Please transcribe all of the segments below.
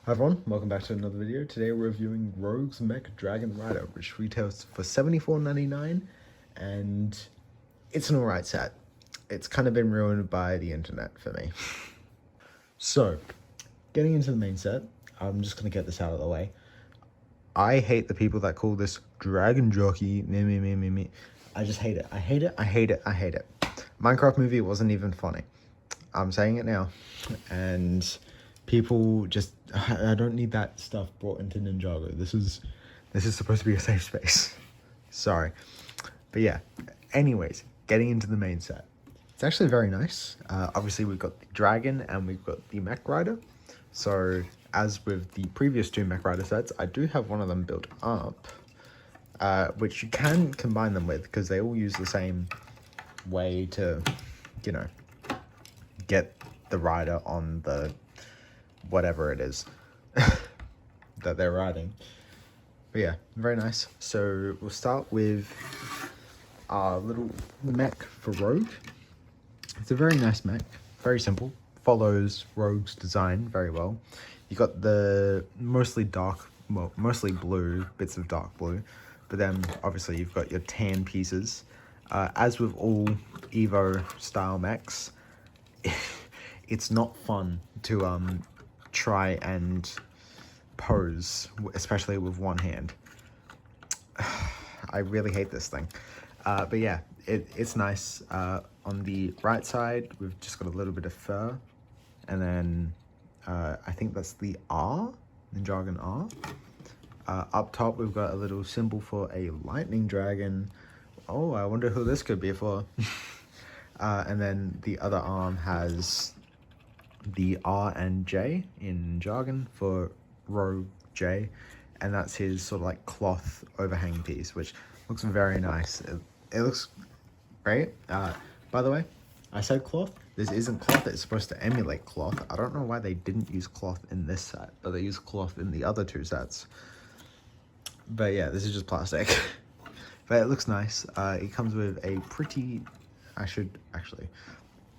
Hi everyone, welcome back to another video. Today we're reviewing Rouge's Mech Dragon Rider, which retails for $74.99, and it's an alright set. It's kind of been ruined by the internet for me. So, getting into the main set, I'm just going to get this out of the way. I hate the people that call this Dragon Jockey, me. I just hate it. I hate it. Minecraft movie wasn't even funny. I'm saying it now. And people just, I don't need that stuff brought into Ninjago. This is supposed to be a safe space. Sorry. But yeah, anyways, getting into the main set. It's actually very nice. Obviously we've got the dragon and we've got the mech rider. So as with the previous two mech rider sets, I do have one of them built up, which you can combine them with because they all use the same way to, you know, get the rider on the whatever it is that they're riding. But yeah, very nice. So we'll start with our little mech for Rouge. It's a very nice mech, very simple, follows Rouge's design very well. You got the mostly blue, bits of dark blue, but then obviously you've got your tan pieces. As with all Evo style mechs, it's not fun to try and pose, especially with one hand. I really hate this thing. But yeah, it's nice. On the right side, we've just got a little bit of fur, and then I think that's the R, NINJAGO R. Up top, we've got a little symbol for a lightning dragon. Oh, I wonder who this could be for. And then the other arm has the R and J in jargon for Rouge J, and that's his sort of like cloth overhang piece, which looks very nice. It looks great. By the way, I said cloth. This isn't cloth. It's supposed to emulate cloth. I don't know why they didn't use cloth in this set, but they used cloth in the other two sets. But yeah, this is just plastic. But it looks nice. It comes with a pretty...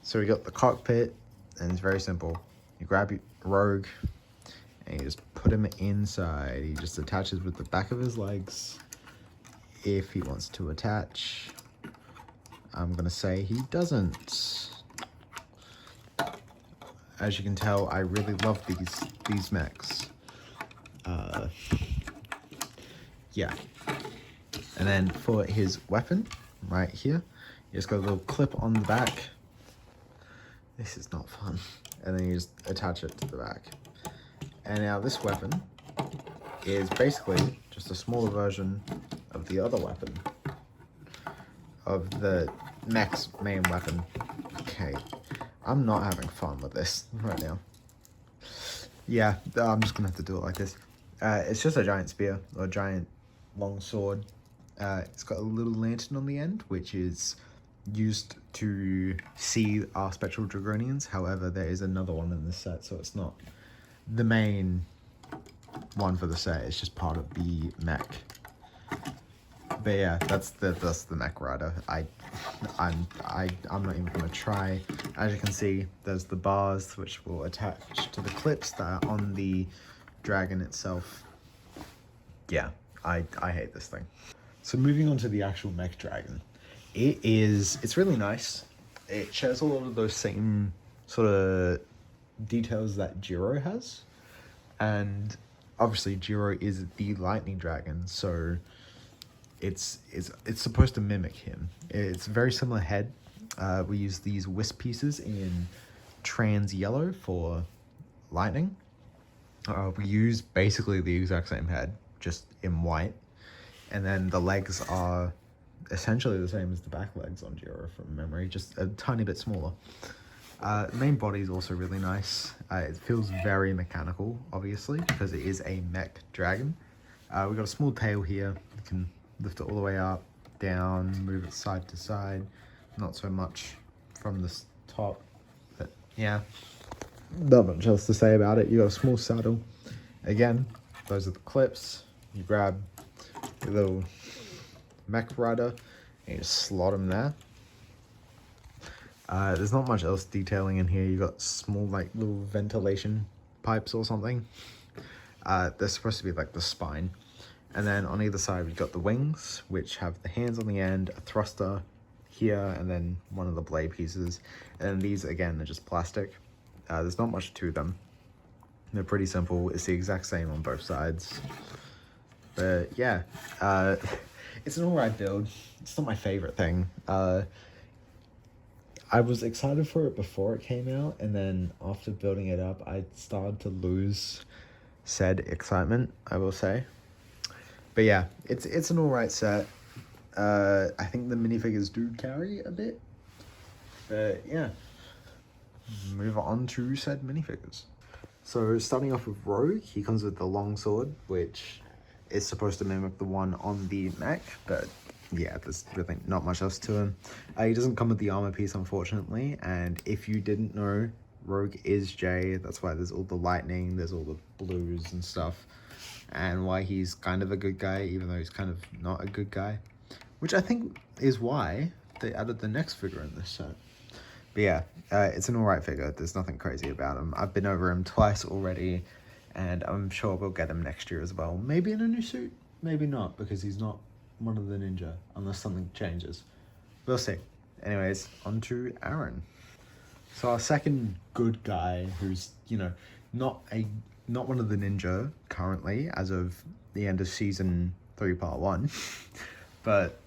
So we got the cockpit, and it's very simple. You grab your Rouge, and you just put him inside. He just attaches with the back of his legs. If he wants to attach, I'm gonna say he doesn't. As you can tell, I really love these mechs. Yeah. And then for his weapon, right here, you just got a little clip on the back. This is not fun. And then you just attach it to the back. And now this weapon is basically just a smaller version of the other weapon, of the mech's main weapon. Okay, I'm not having fun with this right now. Yeah, I'm just gonna have to do it like this. It's just a giant spear, or a giant long sword. It's got a little lantern on the end, which is used to see our Spectral Dragonians. However, there is another one in this set, so it's not the main one for the set. It's just part of the mech. But yeah, that's the mech rider. I'm not even gonna try. As you can see, there's the bars which will attach to the clips that are on the dragon itself. Yeah, I hate this thing. So moving on to the actual Mech Dragon. It's really nice. It shares a lot of those same sort of details that Jiro has. And obviously Jiro is the lightning dragon, so it's supposed to mimic him. It's a very similar head. We use these wisp pieces in trans yellow for lightning. We use basically the exact same head, just in white. And then the legs are essentially the same as the back legs on Jiro from memory, just a tiny bit smaller. The main body is also really nice. It feels very mechanical, obviously, because it is a mech dragon. We've got a small tail here. You can lift it all the way up, down, move it side to side. Not so much from the top, but yeah, not much else to say about it. You got a small saddle. Again, those are the clips. You grab your little mech rider and you just slot him there. There's not much else detailing in here. You got small like little ventilation pipes or something. They're supposed to be like the spine. And then on either side, we've got the wings, which have the hands on the end, a thruster here, and then one of the blade pieces. And these, again, are just plastic. There's not much to them. They're pretty simple. It's the exact same on both sides. But yeah, it's an alright build. It's not my favorite thing. I was excited for it before it came out, and then after building it up, I started to lose said excitement, I will say. But yeah, it's an alright set. I think the minifigures do carry a bit. But yeah, move on to said minifigures. So starting off with Rogue, he comes with the long sword, which is supposed to mimic the one on the mech, but yeah, there's really not much else to him. He doesn't come with the armor piece, unfortunately, and if you didn't know, Rogue is J. That's why there's all the lightning, there's all the blues and stuff, and why he's kind of a good guy, even though he's kind of not a good guy, which I think is why they added the next figure in this set. But yeah, it's an alright figure. There's nothing crazy about him. I've been over him twice already, and I'm sure we'll get him next year as well. Maybe in a new suit, maybe not, because he's not one of the ninja, unless something changes. We'll see. Anyways, on to Aaron. So our second good guy, who's, you know, not one of the ninja currently, as of the end of season 3 part 1, but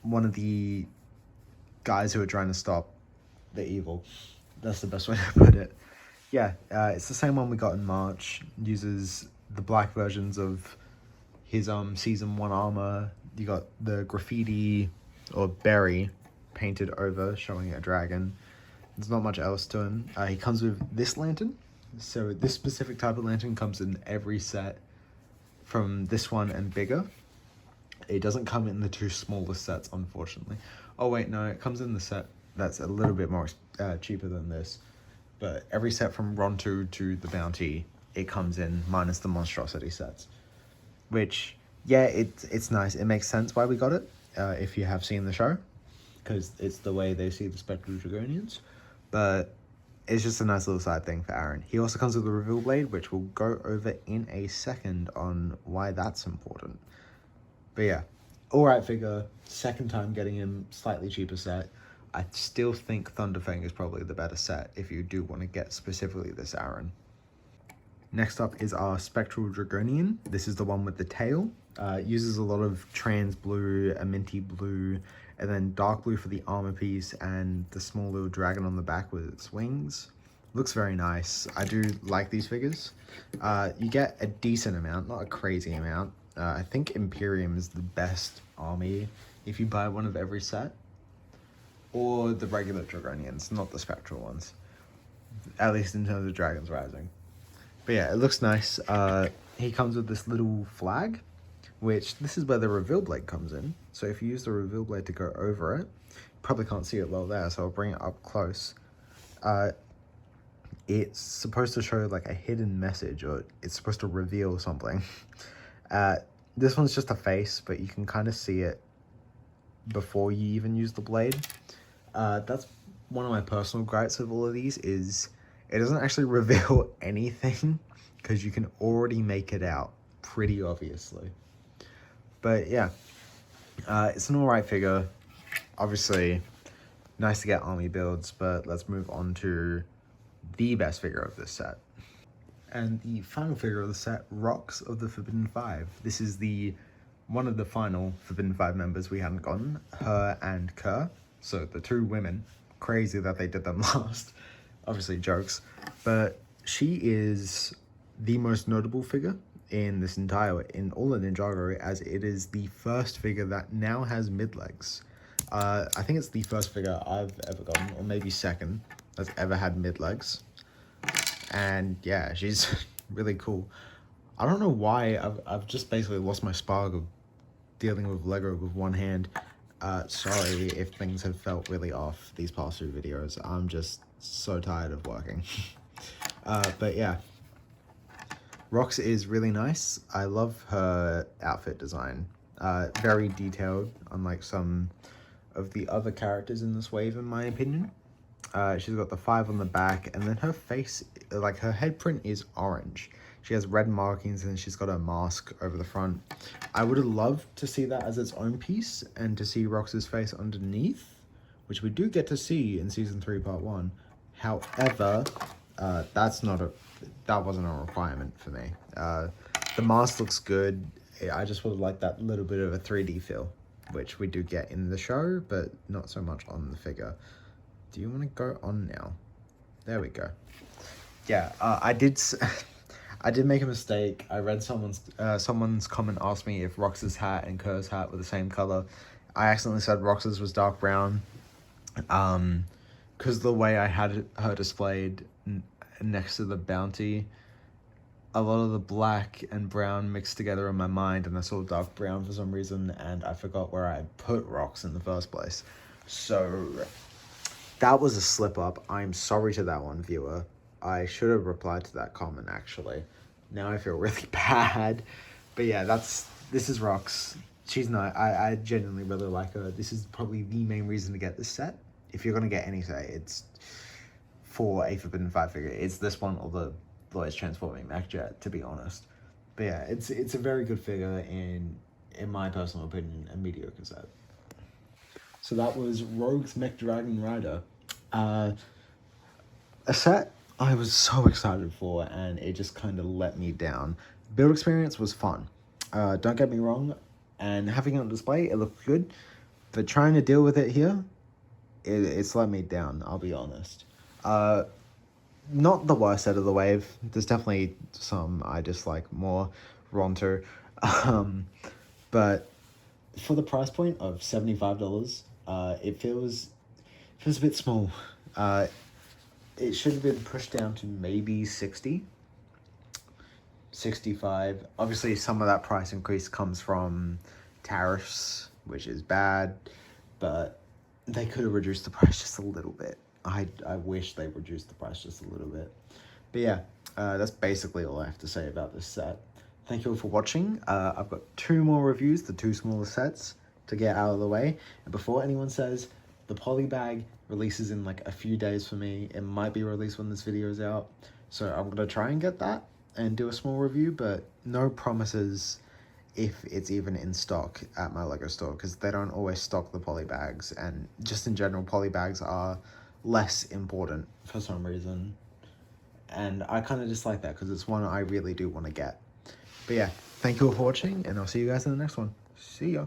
one of the guys who are trying to stop the evil. That's the best way to put it. Yeah, it's the same one we got in March. Uses the black versions of his season 1 armor. You got the graffiti or berry painted over, showing a dragon. There's not much else to him. He comes with this lantern. So this specific type of lantern comes in every set from this one and bigger. It doesn't come in the 2 smallest sets, unfortunately. Oh wait, no, it comes in the set that's a little bit more cheaper than this. But every set from Rontu to the Bounty, it comes in minus the monstrosity sets. Which, yeah, it's nice. It makes sense why we got it, if you have seen the show, because it's the way they see the Spectral Dragonians. But it's just a nice little side thing for Aaron. He also comes with a reveal blade, which we'll go over in a second on why that's important. But yeah, alright figure. Second time getting him, slightly cheaper set. I still think Thunderfang is probably the better set if you do want to get specifically this Aaron. Next up is our Spectral Dragonian. This is the one with the tail. Uses a lot of trans blue, a minty blue, and then dark blue for the armor piece, and the small little dragon on the back with its wings. Looks very nice. I do like these figures. You get a decent amount, not a crazy amount. I think Imperium is the best army if you buy one of every set. Or the regular Dragonians, not the Spectral ones. At least in terms of Dragons Rising. But yeah, it looks nice. He comes with this little flag, which this is where the reveal blade comes in. So if you use the reveal blade to go over it, you probably can't see it well there, so I'll bring it up close. It's supposed to show like a hidden message, or it's supposed to reveal something. This one's just a face, but you can kind of see it before you even use the blade. That's one of my personal gripes with all of these, is it doesn't actually reveal anything, because you can already make it out pretty obviously. But yeah, it's an alright figure. Obviously, nice to get army builds, but let's move on to the best figure of this set. And the final figure of the set, Rox of the Forbidden Five. This is one of the final Forbidden Five members we hadn't gotten, her and Kerr. So the 2 women. Crazy that they did them last. Obviously jokes. But she is the most notable figure in all of Ninjago, as it is the first figure that now has mid-legs. I think it's the first figure I've ever gotten, or maybe second, that's ever had mid-legs. And yeah, she's really cool. I don't know why, I've just basically lost my spark of dealing with Lego with one hand. Sorry if things have felt really off these past 2 videos. I'm just so tired of working. But yeah, Rox is really nice. I love her outfit design. Very detailed, unlike some of the other characters in this wave, in my opinion. She's got the 5 on the back, and then her face, like her head print is orange. She has red markings and she's got a mask over the front. I would have loved to see that as its own piece and to see Rox's face underneath, which we do get to see in season 3 part 1. However, that wasn't a requirement for me. The mask looks good. I just would have liked that little bit of a 3D feel, which we do get in the show, but not so much on the figure. Do you want to go on now? There we go. Yeah, I did make a mistake. I read someone's comment asked me if Rox's hat and Kerr's hat were the same color. I accidentally said Rox's was dark brown. Because the way I had her displayed next to the bounty, a lot of the black and brown mixed together in my mind, and I saw dark brown for some reason, and I forgot where I had put Rox in the first place. So that was a slip up. I'm sorry to that one, viewer. I should have replied to that comment, actually. Now I feel really bad. But yeah, this is Rox. She's not, I genuinely really like her. This is probably the main reason to get this set. If you're going to get any set, it's for a Forbidden 5 figure. It's this one or the Lloyd's Transforming Mech Jet, to be honest. But yeah, it's a very good figure and, in my personal opinion, a mediocre set. So that was Rogue's Mech Dragon Rider. A set I was so excited for, and it just kind of let me down. Build experience was fun. Don't get me wrong, and having it on display, it looked good. But trying to deal with it here, it's let me down, I'll be honest. Not the worst set of the wave. There's definitely some I dislike more. Ronto. But for the price point of $75, it feels a bit small. It should have been pushed down to maybe 60, 65. Obviously, some of that price increase comes from tariffs, which is bad, but they could have reduced the price just a little bit. I wish they reduced the price just a little bit. But yeah, that's basically all I have to say about this set. Thank you all for watching. I've got 2 more reviews, the 2 smaller sets, to get out of the way. And before anyone says, the poly bag releases in like a few days for me. It might be released when this video is out. So I'm going to try and get that and do a small review, but no promises if it's even in stock at my LEGO store, because they don't always stock the poly bags, and just in general, poly bags are less important for some reason, and I kind of dislike that because it's one I really do want to get. But yeah, thank you all for watching, and I'll see you guys in the next one. See ya.